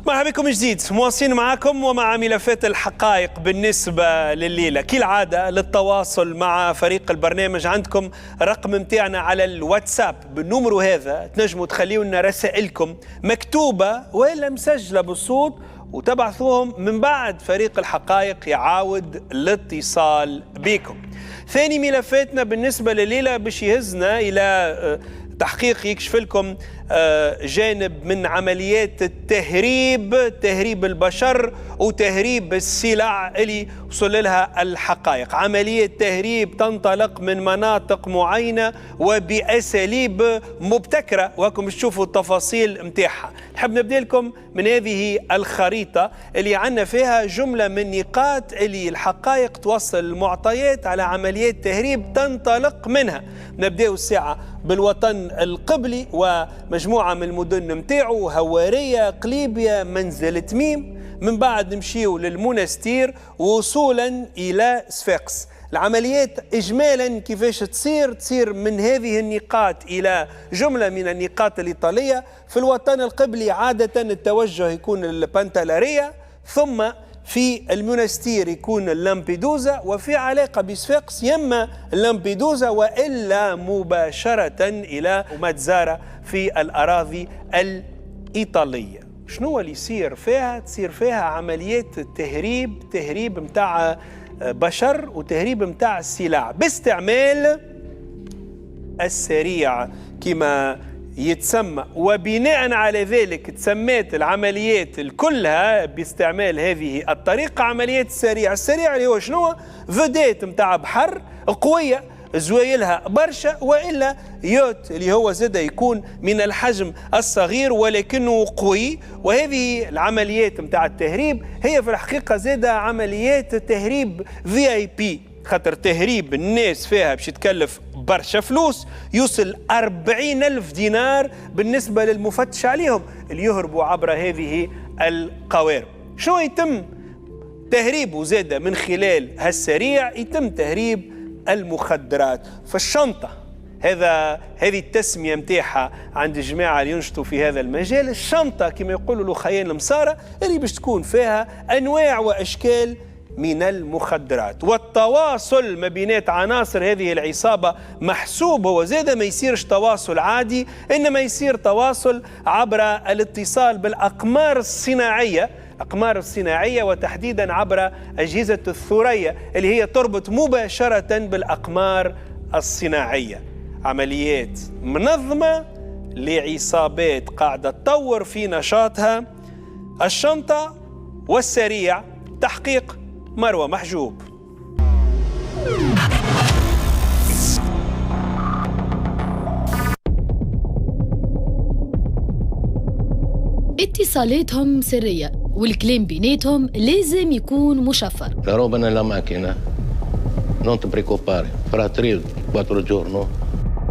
مرحبا بكم جديد، مواصلين معكم ومع ملفات الحقائق. بالنسبة لليلة كالعادة للتواصل مع فريق البرنامج عندكم رقم متاعنا على الواتساب بالنمرو هذا، تنجموا تخليوا لنا رسائلكم مكتوبة وإلا مسجلة بالصوت وتبعثوهم، من بعد فريق الحقائق يعاود الاتصال بكم. ثاني ملفاتنا بالنسبة لليلة باش يهزنا إلى تحقيق يكشف لكم جانب من عمليات تهريب البشر وتهريب السلع اللي وصل لها الحقائق. عمليات تهريب تنطلق من مناطق معينة وبأساليب مبتكرة، وكم تشوفوا التفاصيل متاعها. نحب نبدأ لكم من هذه الخريطة اللي عندنا فيها جملة من نقاط اللي الحقائق توصل المعطيات على عمليات تهريب تنطلق منها. نبدأ الساعة بالوطن القبلي ومجموعة من المدن متاعو، هوارية، قليبية، منزل تميم، من بعد نمشيو للمنستير وصولا إلى صفاقس. العمليات إجمالا كيفاش تصير من هذه النقاط إلى جملة من النقاط الإيطالية. في الوطن القبلي عادة التوجه يكون البنتالارية، ثم في المنستير يكون اللامبيدوزا، وفي علاقة بصفاقس يما اللامبيدوزا وإلا مباشرة إلى ماتزارا في الأراضي الإيطالية. شنو اللي يصير فيها؟ تصير فيها عمليات تهريب متاع بشر وتهريب متاع السلع باستعمال السريع كما يتسمى، وبناء على ذلك تسميت العمليات كلها باستعمال هذه الطريقة عمليات السريع. السريع اللي هو شنو؟ فدات متاع بحر قوية زوايلها برشا، وإلا يوت اللي هو زاد يكون من الحجم الصغير ولكنه قوي. وهذه العمليات متاع التهريب هي في الحقيقة زاد عمليات تهريب VIP، خاطر تهريب الناس فيها باش يتكلف برشا فلوس، يوصل 40,000 دينار بالنسبة للمفتش عليهم اللي يهربوا عبر هذه القوارب. شو يتم تهريبه زاد من خلال هالسريع؟ يتم تهريب المخدرات في الشنطة. هذه التسمية متاعها عند الجماعة اللي ينشطوا في هذا المجال. الشنطة كما يقولوا له خيان المسارة اللي باش تكون فيها أنواع وأشكال من المخدرات. والتواصل ما بينات عناصر هذه العصابة محسوب، هو زاد ما يصيرش تواصل عادي، إنما يصير تواصل عبر الاتصال بالأقمار الصناعية وتحديدا عبر أجهزة الثريا اللي هي تربط مباشرة بالأقمار الصناعية. عمليات منظمة لعصابات قاعدة تطور في نشاطها. الشنطة والسريع، تحقيق مروة محجوب. اتصالاتهم سرية والكلام بيناتهم لازم يكون مشفر. La roba nella macchina. Non ti preoccupare. Fra 3-4 giorni.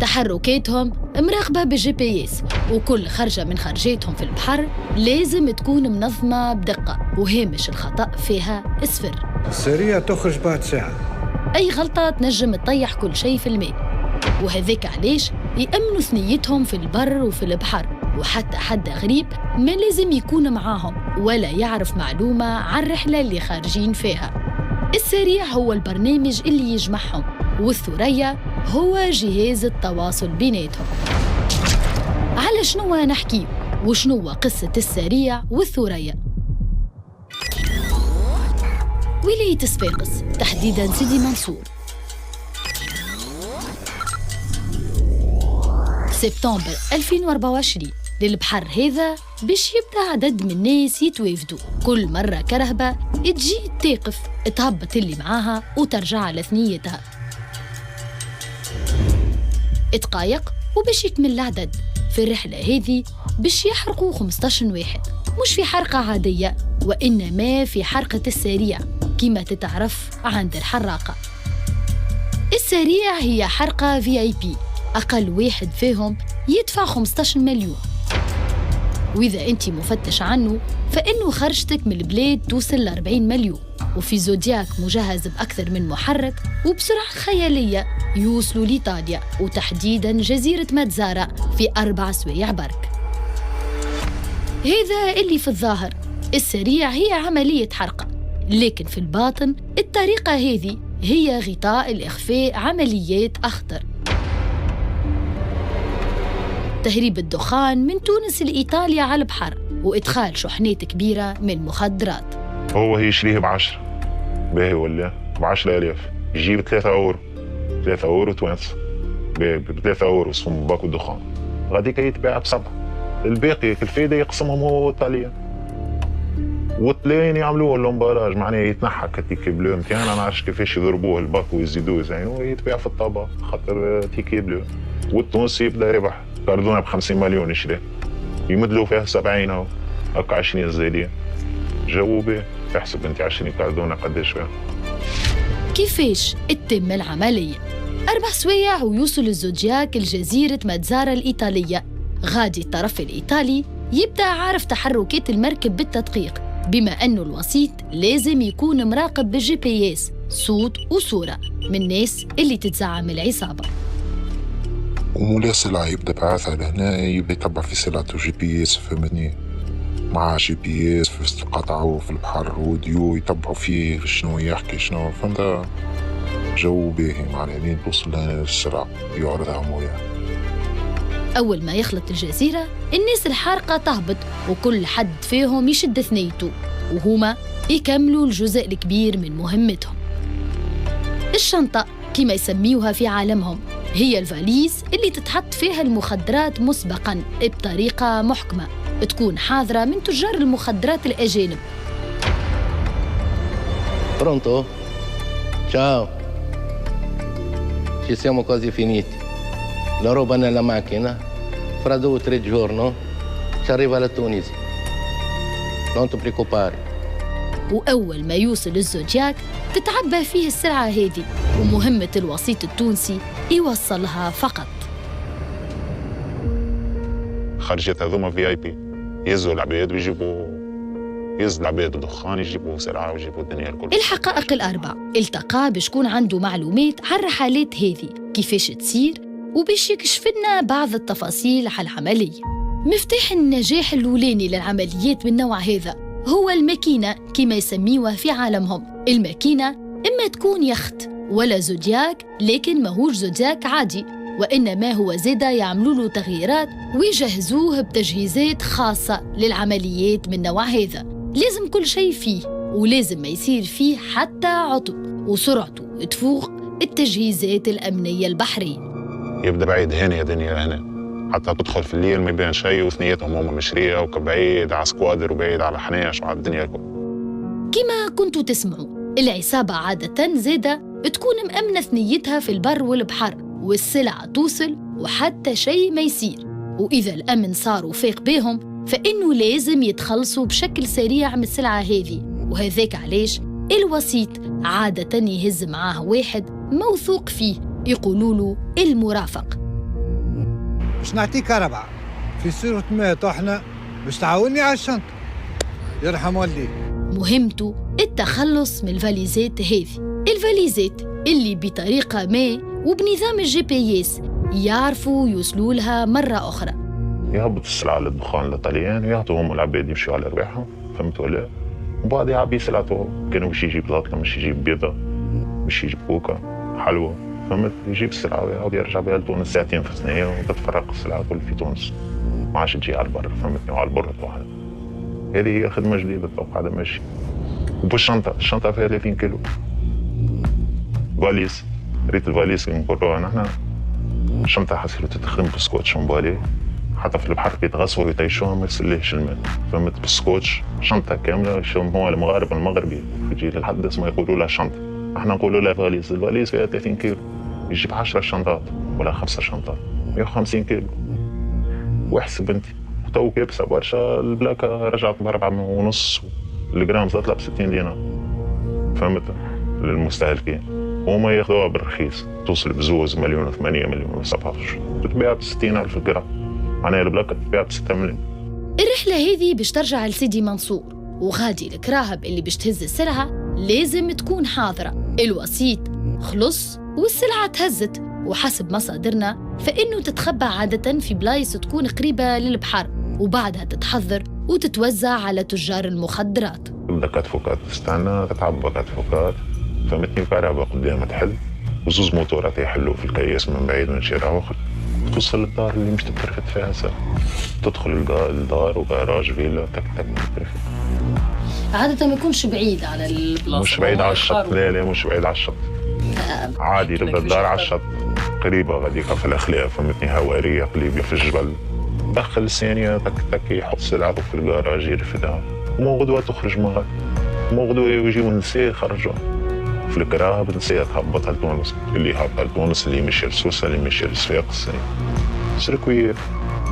تحركاتهم مراقبة بالGPS، وكل خرجة من خرجاتهم في البحر لازم تكون منظمة بدقة وهامش الخطأ فيها صفر. السرية تخرج بعد ساعة. أي غلطة تنجم تطيح كل شيء في الماء، وهذاك علاش يأمنوا ثنيتهم في البر وفي البحر، وحتى حد غريب ما لازم يكون معاهم ولا يعرف معلومة عن الرحلة اللي خارجين فيها. السريع هو البرنامج اللي يجمعهم، والثريا هو جهاز التواصل بيناتهم. على شنو نحكي وشنو قصة السريع والثريا؟ ولاية صفاقس، تحديداً سيدي منصور، سبتمبر 2024. للبحر هذا باش يبدا عدد من الناس يتوافدوا، كل مرة كرهبة تجي تقف تهبط اللي معاها وترجع على ثنيتها. دقايق وباش يكمل العدد. في الرحلة هذه باش يحرقوا 15 واحد، مش في حرقة عادية وإنما في حرقة السريع كما تتعرف عند الحراقة. السريع هي حرقة VIP، أقل واحد فيهم يدفع 15 مليون، وإذا أنت مفتش عنه فإنه خرجتك من البلاد توصل ل 40 مليون. وفي زودياك مجهز بأكثر من محرك وبسرعة خيالية يوصلوا لإيطاليا وتحديداً جزيرة ماتزارا في 4 سوايع برك. هذا اللي في الظاهر السريع هي عملية حرقة، لكن في الباطن الطريقة هذه هي غطاء الإخفاء عمليات أخطر. تهريب الدخان من تونس لإيطاليا على البحر وإدخال شحنات كبيرة من المخدرات. هو يشريه ب10 باهي ولا ب10,000 يجيب 3 أورو 3 أورو توانسة ب3 أورو صوم باكو دخان غاديك يتباع ب7. الباقي الفايدة يقسمهم هو الطليان والطليان يعملوه الامباراج معناه يتنحى كتيكي بلو متاعنا ما نعرفش كيفاش يضربوه الباكو ويزيدوه زينو ويتباع في الطابا خاطر تيكي بلو. والتونسي يبدا يربح كاردونا ب50 مليون يشري يمدلوا فيها 70 اهو هكا 20 زايدين جو بيه. تحسب انت 20 كاردونا قداش فيها. كيفاش تتم العملية؟ 4 سوايع ويوصل الزودياك لجزيرة ماتزارا الإيطالية. غادي الطرف الإيطالي يبدأ عارف تحركات المركب بالتدقيق، بما أنه الوسيط لازم يكون مراقب بالGPS صوت وصورة من الناس اللي تتزعم العصابة. ومولا سلعة يبدأ بعثها لهنا يبدأ يتبع في سلعته GPS فهمتني مع GPS في وسط القطع وفي البحر وديو يتبعوا فيه شنو يحكي شنو فهمت. جو باهي معناها لين توصل لهنا للسرعة يعرضها مويا. أول ما يخلط الجزيرة الناس الحارقة تهبط وكل حد فيهم يشد ثنيته وهما يكملوا الجزء الكبير من مهمتهم. الشنطة كما يسميوها في عالمهم هي الفاليز اللي تتحط فيها المخدرات مسبقاً بطريقة محكمة تكون حاضرة من تجار المخدرات الأجانب. Pronto? Ciao. Ci siamo quasi finiti. La roba nella macchina. Fra 2 o 3 giorni ci arriva la Tunisi. Non ti preoccupare. وأول ما يوصل الزودياك تتعبى فيه السلعة هذه ومهمة الوسيط التونسي يوصلها فقط. خرجت هذوما VIP يهزوا العباد ويجيبوا يهز العباد الدخان يجيبوا سلعة ويجيبوا الدنيا الكل. الحقائق الأربع التقى بشكون عنده معلومات عن الرحلات هذه كيفاش تصير وباش يكشف لنا بعض التفاصيل على العملية. مفتاح النجاح الأولاني للعمليات من النوع هذا هو الماكينة كما يسميوها في عالمهم. الماكينة إما تكون يخت ولا زودياك، لكن ماهوش زودياك عادي، وإنما هو زادة يعملوا له تغييرات ويجهزوه بتجهيزات خاصة للعمليات من نوع هذا. لازم كل شيء فيه ولازم ما يصير فيه حتى عطب وسرعته تفوق التجهيزات الأمنية البحرية. يبدأ بعيد هنا يا دنيا هنا حتى تدخل في الليل ما يبان شيء وثنيتهم هم مشرية وكبعيد على سكوادر وبعيد على حناش وعلى الدنيا الكل. كما كنتوا تسمعوا العصابة عادة زادة تكون مأمنة ثنيتها في البر والبحر والسلعة توصل وحتى شيء ما يصير، وإذا الأمن صار وفاق بهم فإنه لازم يتخلصوا بشكل سريع من السلعة هذه. وهذاك علاش الوسيط عادة يهز معاه واحد موثوق فيه يقولوا له المرافق. باش نعطيك 4 في صورة ما طحنا باش تعاوني على الشنطة يرحم والديك. مهمته التخلص من الفاليزات هذه، الفاليزات اللي بطريقة ما وبنظام الGPS يعرفوا يوصلوا لها مرة أخرى. يهبط السلعة للدخان للطليان ويعطوهم العباد يمشوا على رواحهم فهمت ولا؟ وبعد يعبي سلعته كانوا باش يجيب زلطة مش يجيب بيضة مش يجيب كوكا حلوى فهمت، يجيب السلعة ويعاود يرجع بها لتونس ساعتين في الثنية وتتفرق السلعة كل في تونس ما عادش تجي على البر فهمتني وعلى البر واحدة. هذه هي خدمة جديدة تو قاعدة ماشي. وبالشنطة الشنطة فيها 30 كيلو فاليس ريت الفاليس اللي نقولوها نحن الشنطة حسيلو تتخدم بالسكوتش مبالي حتى في البحر يتغسوا ويطيشوها ما يسليهش الماء فهمت بالسكوتش شنطة كاملة هو المغارب المغربي يجي للحد اسمه يقولوا لها شنطة احنا نقولوا لها فاليس. الفاليس فيها 30 كيلو يجيب 10 شنطات ولا 5 شنطات 150 كيلو واحسب انت تو كابسة برشا البلاكة رجعت ب4.5 الجرام صارت لها ب60 دينار فهمت للمستهلكين وما ياخذوها بالرخيص توصل بزوز 1,800,000 1,017 تتباع ب60,000 الجرام معناها البلاكة تتباع ب6 مليون. الرحلة هذه باش ترجع لسيدي منصور وغادي الكراهب اللي باش تهز السلعة لازم تكون حاضرة. الوسيط خلص والسلعة تهزت. وحسب مصادرنا فإنه تتخبى عادة في بلايص تكون قريبة للبحر، وبعدها تتحضر وتتوزع على تجار المخدرات. تبدا كاتفوكات تستنى تتعبى كاتفوكات، فهمتني، كهرباء قدام تحل وزوز موتورات يحلوا في الكياس من بعيد من شارع واخر، توصل للدار اللي مش تترفد فيها ساعة، تدخل الدار وجراج فيلا تك تك تترفد. عادة ما يكونش بعيد على البلاصة، مش بعيد على الشط، لا مش بعيد على الشط، عادي تبدا الدار على الشط قريبة غاديك في الأخلاق، فهمتني، هوارية قريبة في الجبل، دخل الثانية تك تك يحط سلعته في الجراج يرفدها، مو غدوة تخرج من غد، مو غدوة يجيو النساء يخرجوا في الكراب، النساء تهبط لتونس، اللي يهبط لتونس، اللي يمشي لسوسة، اللي يمشي لصفاقس، سيركوير.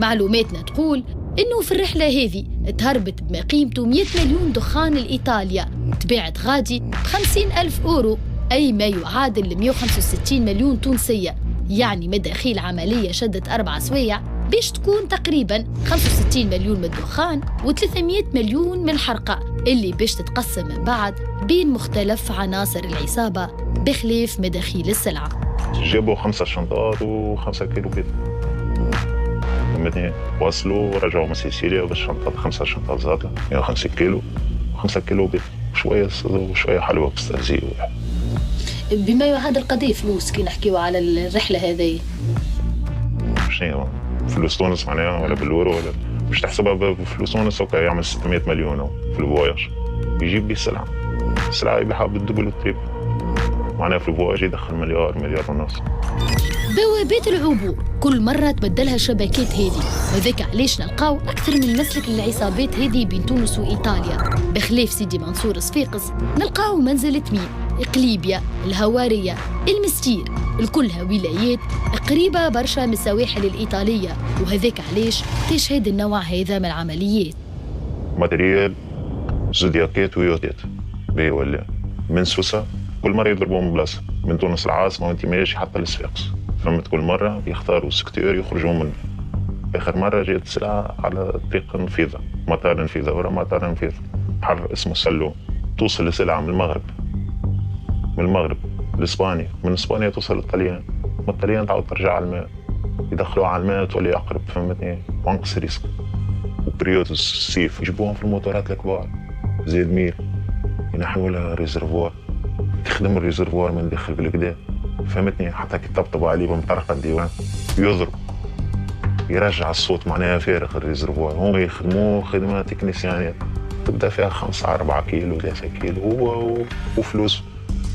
معلوماتنا تقول إنه في الرحلة هذه تهربت بما قيمته 100 مليون دخان لإيطاليا، تباعت غادي ب50,000 أورو، أي ما يعادل 165 مليون تونسية. يعني مداخيل عملية شدت 4 سوايع باش تكون تقريباً 65 مليون من الدخان و300 مليون من الحرقة، اللي باش تتقسم من بعد بين مختلف عناصر العصابة بخلاف مداخيل السلعة. جابوا 5 شنطات و5 كيلو بيض، فهمتني، وصلوا ورجعوا من سيسيليا بالشنطات 5 شنطات زاده 150 كيلو و5 كيلو بيض وشوية حلوى بستهزئ. بما يعادل قد ايه فلوس كي نحكيو على الرحلة هذه؟ شنو فلوس تونس معناها ولا بالورو ولا مش تحسبها بفلوس تونس؟ هو يعمل 600 مليون في الفواياج، يجيب بيه السلعة يبيعها بالدبل والتريبل، معناها في الفواياج يدخل مليار ونص. بوابات العبور كل مرة تبدلها الشبكات هذه، وذاك علاش نلقاو أكثر من مسلك للعصابات هذه بين تونس وإيطاليا. بخلاف سيدي منصور صفاقس نلقاو منزل تميم، قليبيا، الهوارية، المستير، الكلها ولايات قريبة برشا من السواحل الإيطالية، وهذاك علاش تشهد النوع هذا من العمليات. ماتريال زودياكات ويوتات بي ولا من سوسة، كل مرة يضربون بلاصة من تونس العاصمة وانت ماشي حتى لصفاقس، فهمت، كل مرة يختاروا سكتور يخرجوا منه. آخر مرة جات السلعة على طريق نفيذة، مطار نفيذة ورا مطار نفيذة، بحر اسمه سلوم، توصل السلعة من المغرب لإسبانيا، من إسبانيا توصل للطليان، من الطليان تعود ترجع على الماء، يدخلوها على الماء تولي أقرب، فهمتني، وانقص ريسك. وبريود الصيف يجيبوهم في الموتورات الكبار زي ميل، ينحوا لها ريزرفوار، تخدم الريزرفوار من داخل بالكدا، فهمتني، حتى كي تطبطبوا عليه بمطرقة الديوان يضرب يرجع الصوت، معناها فارغ الريزرفوار. هم يخدموه خدمة تكنيسيانية تبدا فيها 5-4 كيلو 3 كيلو وفلوس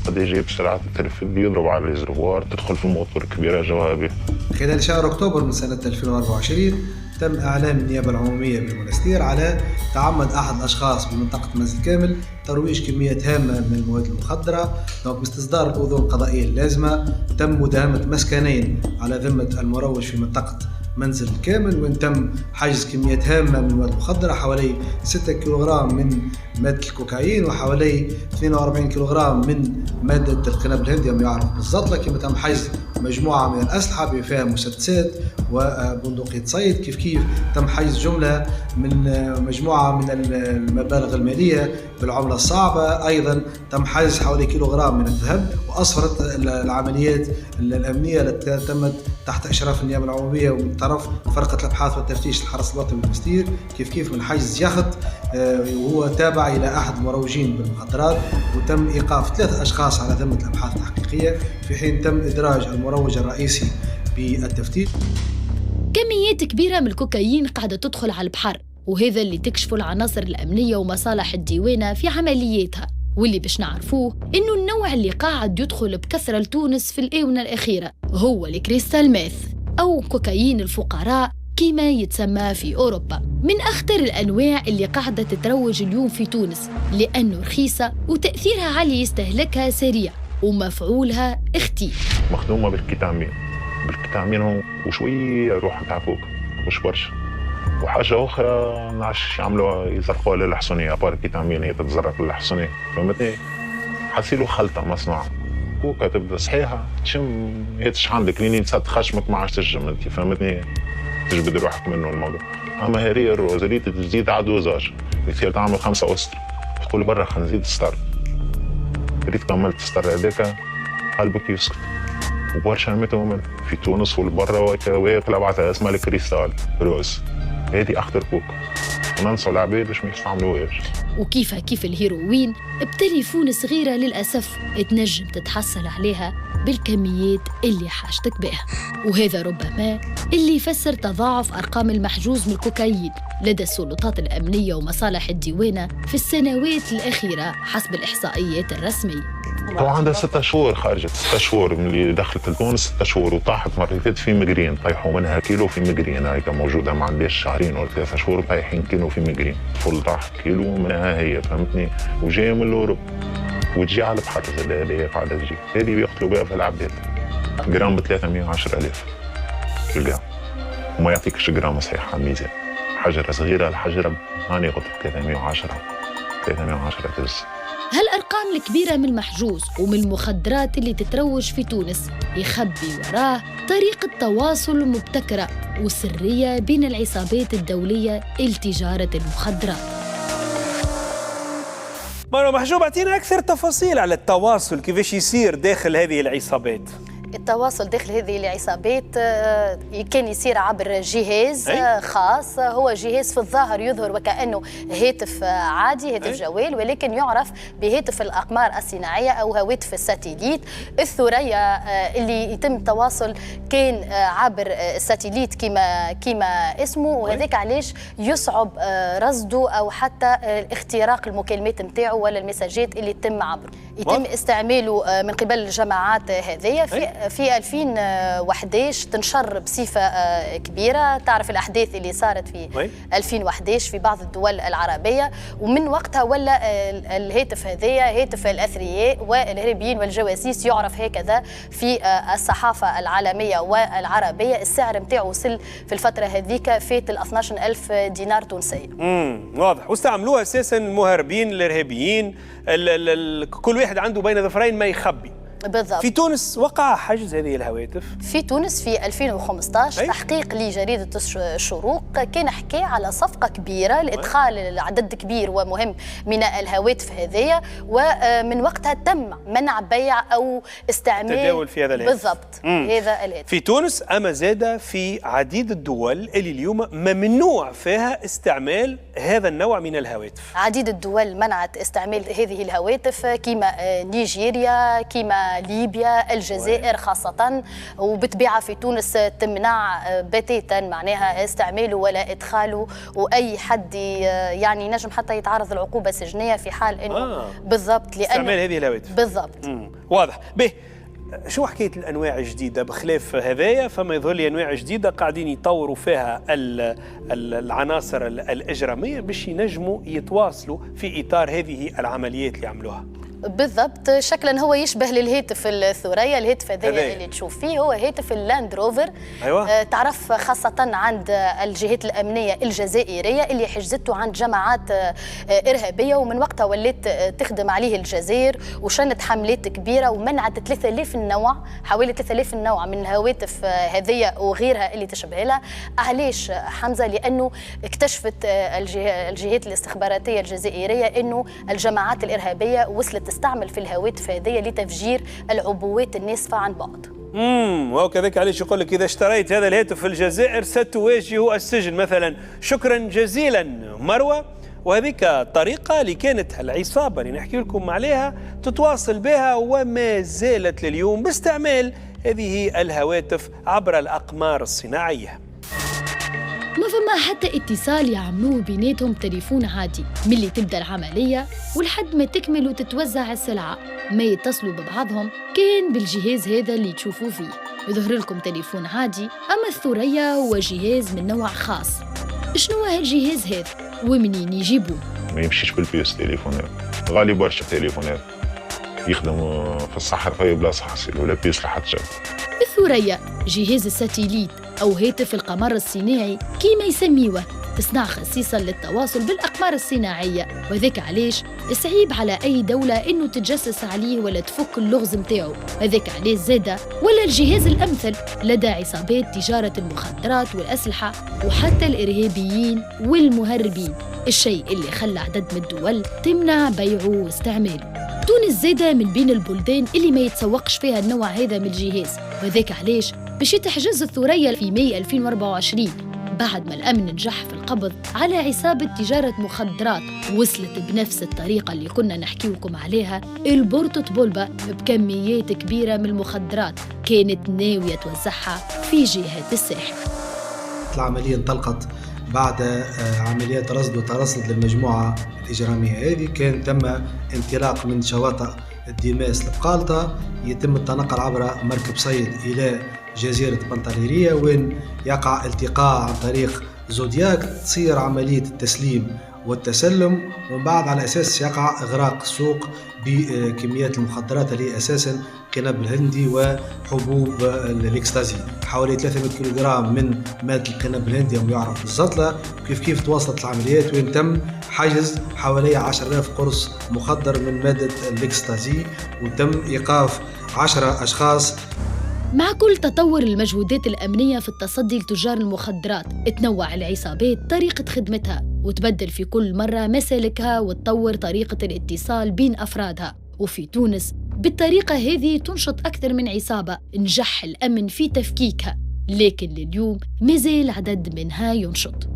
قد يجيب سرعة الترفيد، يضرب على الريزرفوار، تدخل في الموتور كبيرة جوابي. خلال شهر أكتوبر من سنة 2024 تم إعلان النيابة العمومية بالمنستير على تعمد أحد الأشخاص بمنطقة منزل كامل ترويج كميات هامة من المواد المخدرة. باستصدار الأذون القضائية اللازمة تم مداهمة مسكنين على ذمة المروج في منطقة منزل كامل، وين تم حجز كميات هامة من المواد المخدرة، حوالي 6 كيلوغرام من مادة الكوكايين وحوالي 42 كيلوغرام من مادة القناب الهندي، ما يعرف بالضبط، لكن تم حجز مجموعة من الأسلحة بما فيها مسدسات وبندقية صيد. كيف تم حجز جملة من مجموعة من المبالغ المالية بالعملة الصعبة. أيضا تم حجز حوالي كيلوغرام من الذهب. وأسفرت العمليات الأمنية التي تمت تحت إشراف النيابة العمومية ومن طرف فرقة الأبحاث والتفتيش الحرس الوطني بالمستير كيف من حجز يخت وهو تابع إلى أحد المروجين بالمخدرات، وتم إيقاف 3 أشخاص على ذمة الأبحاث التحقيقية، في حين تم إدراج المروج الرئيسي بالتفتيش. كميات كبيرة من الكوكايين قاعدة تدخل على البحر، وهذا اللي تكشفه العناصر الأمنية ومصالح الديوانة في عملياتها، واللي باش نعرفوه إنه النوع اللي قاعد يدخل بكثرة لتونس في الآونة الأخيرة هو الكريستال ميث أو كوكايين الفقراء كما يتسمى في أوروبا، من أخطر الأنواع اللي قاعدة تتروج اليوم في تونس لأنه رخيصة وتأثيرها على يستهلكها سريع ومفعولها اختيف. مخدومة بالكتامين وشوية روح نتاع كوكا مش برشا، وحاجة أخرى نعرفش يعملوها يزرقوها للحصونية، أبار الكتامين هي تتزرق للحصونية، فهمتني، حسيلو خلطة مصنوعة كوكا تبدا صحيحة تشم هيتش عندك لين تصد خشمك ما عادش تجم انت، فهمتني، تجبد روحك منه الموضوع. أما هذه الروز اللي تزيد على دوزاج يصير تعمل 5 أسطر، تقول برا خلينا نزيد ستار، ريت كملت ستار هذاك قلبك يسكت. وبرشا متهم في تونس والبرا وواقع بعثها اسمها الكريستال روز. هذه أخطر كوكا، وننصوا العباد باش ما يستعملوهاش. وكيف الهيروين بتليفون صغيرة للأسف تنجم تتحصل عليها بالكميات اللي حاجتك بها، وهذا ربما اللي يفسر تضاعف أرقام المحجوز من الكوكايين لدى السلطات الأمنية ومصالح الديوانة في السنوات الأخيرة حسب الإحصائيات الرسمية. هو عندها 6 شهور خرجت، 6 شهور من اللي دخلت لتونس، 6 شهور وطاحت مرتين في مجرين، طيحوا منها كيلو في مجرين، هاي موجودة ما عندهاش شهرين ولا 3 شهور طايحين كيلو في مجرين، طفل طاح كيلو منها هي، فهمتني؟ وجاية من الأوروب وتجي على البحر اللي هي قاعدة تجي، هذه بيقتلوا بها في العباد. جرام ب 310,000 الجرام، وما يعطيكش جرام صحيح على الميزان. حجرة صغيرة، الحجرة ماني قلت 310 تز. هالأرقام الكبيرة من المحجوز ومن المخدرات اللي تتروج في تونس يخبي وراه طريقة تواصل مبتكرة وسرية بين العصابات الدولية لتجارة المخدرات. مروة محجوب، اعطينا أكثر تفاصيل على التواصل كيفاش يصير داخل هذه العصابات. التواصل داخل هذه العصابات كان يصير عبر جهاز خاص، هو جهاز في الظاهر يظهر وكأنه هاتف عادي، هاتف جوال، ولكن يعرف بهاتف الأقمار الصناعية أو هواتف الساتيليت. الثريا اللي يتم التواصل كان عبر الساتيليت كما اسمه، وهذاك علاش يصعب رصده أو حتى اختراق المكالمات نتاعو ولا المساجات اللي تتم عبره. يتم استعماله من قبل الجماعات هذه. في 2011 تنشر بصفة كبيرة، تعرف الأحداث اللي صارت في 2011 في بعض الدول العربية، ومن وقتها ولا الهاتف هذايا هاتف الأثرياء والإرهابيين والجواسيس يعرف هكذا في الصحافة العالمية والعربية. السعر متاعه وصل في الفترة هذيك فات 12,000 دينار تونسية. واضح. واستعملوها أساساً المهربين الإرهابيين، كل واحد عنده بين ظفرين ما يخبي. بالضبط. في تونس وقع حجز هذه الهواتف؟ في تونس في 2015 تحقيق لجريدة الشروق كان حكى على صفقة كبيرة لإدخال عدد كبير ومهم من الهواتف هذه، ومن وقتها تم منع بيع أو استعمال تداول في هذا الهاتف. بالضبط. هذا الهاتف في تونس، أما زاد في عديد الدول اللي اليوم ممنوع فيها استعمال هذا النوع من الهواتف. عديد الدول منعت استعمال هذه الهواتف كما نيجيريا، كما ليبيا، الجزائر خاصة، وبتبيعها في تونس تمنع بتاتا معناها استعماله ولا إدخاله، وأي حد يعني نجم حتى يتعرض للعقوبة السجنية في حال إنه بالضبط لأنه استعمال هذه الهواتف. بالضبط. واضح. به شو حكاية الأنواع الجديدة بخلاف هذايا؟ فما يظهر لي أنواع جديدة قاعدين يطوروا فيها العناصر الإجرامية باش ينجموا يتواصلوا في إطار هذه العمليات اللي عملوها. بالضبط. شكلا هو يشبه للهاتف الثريا، الهاتف هذا اللي تشوف فيه هو هاتف اللاند روفر. أيوة. تعرف خاصة عند الجهات الأمنية الجزائرية اللي حجزته عند جماعات إرهابية، ومن وقتها ولات تخدم عليه الجزائر وشنت حملات كبيرة ومنعت 3000 نوع، حوالي 3000 نوع من الهواتف هذه وغيرها اللي تشبه لها. علاش حمزة؟ لأنه اكتشفت الجهات الاستخباراتية الجزائرية أنه الجماعات الإرهابية وصلت تستعمل في الهواتف هذه لتفجير العبوات الناسفة عن بعد. وكذلك علاش يقول لك إذا اشتريت هذا الهاتف في الجزائر ستواجه السجن مثلا. شكرا جزيلا مروة. وهذيك الطريقة اللي كانت العصابة اللي نحكي لكم عليها تتواصل بها وما زالت لليوم باستعمال هذه الهواتف عبر الأقمار الصناعية. ما فما حتى اتصال يعملوه بيناتهم تليفون عادي من اللي تبدأ العملية ولحد ما تكمل وتتوزع السلعة. ما يتصلوا ببعضهم كان بالجهاز هذا اللي تشوفوا فيه. يظهر لكم تليفون عادي، أما الثريا هو جهاز من نوع خاص. شنو هالجهاز هذا ومنين يجيبوه؟ ما يمشيش بالبيوس تليفونات، غالي برشا تليفونات، يخدم في الصحراء في بلاصة حصيل ولا بيوس لحد جاي. الثريا جهاز الساتيليت أو هاتف القمر الصناعي كيما يسميوه، تصنع خصيصا للتواصل بالأقمار الصناعية، وذاك علاش صعيب على أي دولة إنه تتجسس عليه ولا تفك اللغز متاعه. وذاك علاش زاده ولا الجهاز الأمثل لدى عصابات تجارة المخدرات والأسلحة وحتى الإرهابيين والمهربين، الشيء اللي خلى عدد من الدول تمنع بيعه واستعماله. تونس زادة من بين البلدان اللي ما يتسوقش فيها النوع هذا من الجهاز، وذاك علاش باش يتحجز الثريا في ماي 2024 بعد ما الأمن نجح في القبض على عصابة تجارة مخدرات وصلت بنفس الطريقة اللي كنا نحكيوكم عليها البورتة بولبا بكميات كبيرة من المخدرات كانت ناوية توزعها في جهة الساحل. العملية انطلقت بعد عمليات رصد وترصد للمجموعة الإجرامية هذه. كان تم انطلاق من شواطئ الديماس البقالطة، يتم التنقل عبر مركب صيد إلى جزيرة بنطاليرية وين يقع التقاء عن طريق زودياك، تصير عملية التسليم والتسلم، ومن بعد على أساس يقع إغراق السوق بكميات المخدرات اللي أساسا قنب الهندي وحبوب الإكستازي، حوالي 300 كيلوغرام من مادة القنب الهندي أو يعرف بالزطلة. كيف تواصلت العمليات وين تم حجز حوالي 10,000 قرص مخدر من مادة الإكستازي، وتم إيقاف 10 أشخاص. مع كل تطور المجهودات الأمنية في التصدي لتجار المخدرات تنوع العصابات طريقة خدمتها وتبدل في كل مرة مسالكها وتطور طريقة الاتصال بين أفرادها. وفي تونس بالطريقة هذه تنشط أكثر من عصابة نجح الأمن في تفكيكها، لكن لليوم مازال عدد منها ينشط.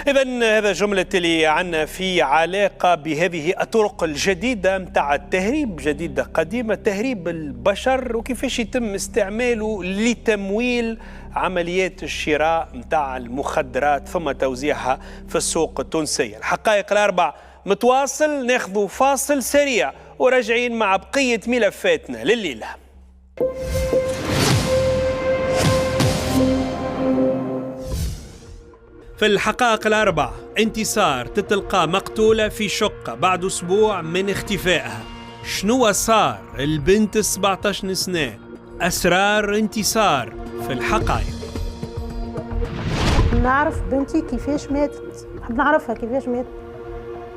إذن هذا جملة اللي عنا في علاقة بهذه الطرق الجديدة متاع التهريب، جديدة قديمة، تهريب البشر وكيفاش يتم استعماله لتمويل عمليات الشراء متاع المخدرات ثم توزيعها في السوق التونسية. الحقائق الأربع متواصل، ناخذ فاصل سريع وراجعين مع بقية ملفاتنا لليلة. في الحقائق الأربع، انتصار تتلقى مقتولة في شقة بعد أسبوع من اختفائها. شنو صار البنت 17 سنة؟ أسرار انتصار في الحقائق. نعرف بنتي كيفاش ماتت، نحب نعرفها كيفاش ماتت.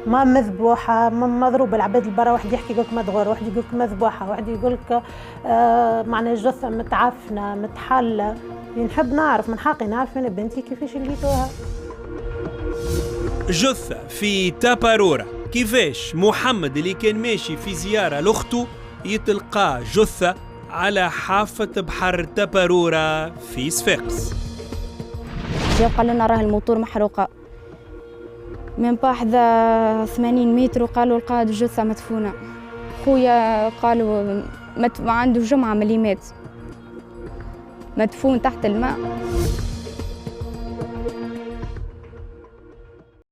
ما مذبوحة، ما مضروبة. العباد البرا واحد يحكي يقولك مدغور، واحد يقولك مذبوحة، واحد يقولك معنى جثة متعفنة متحلة. نحب نعرف، من حقي نعرف أنا بنتي كيفاش لقيتوها. جثة في تابارورا. كيفاش محمد اللي كان ماشي في زيارة لأخته يتلقى جثة على حافة بحر تابارورا في صفاقس؟ قال لنا راه الموتور محروقة من بحذا 80 متر، وقالوا لقى الجثة مدفونة. خويا قالوا عنده جمعة ملي مات مدفون تحت الماء.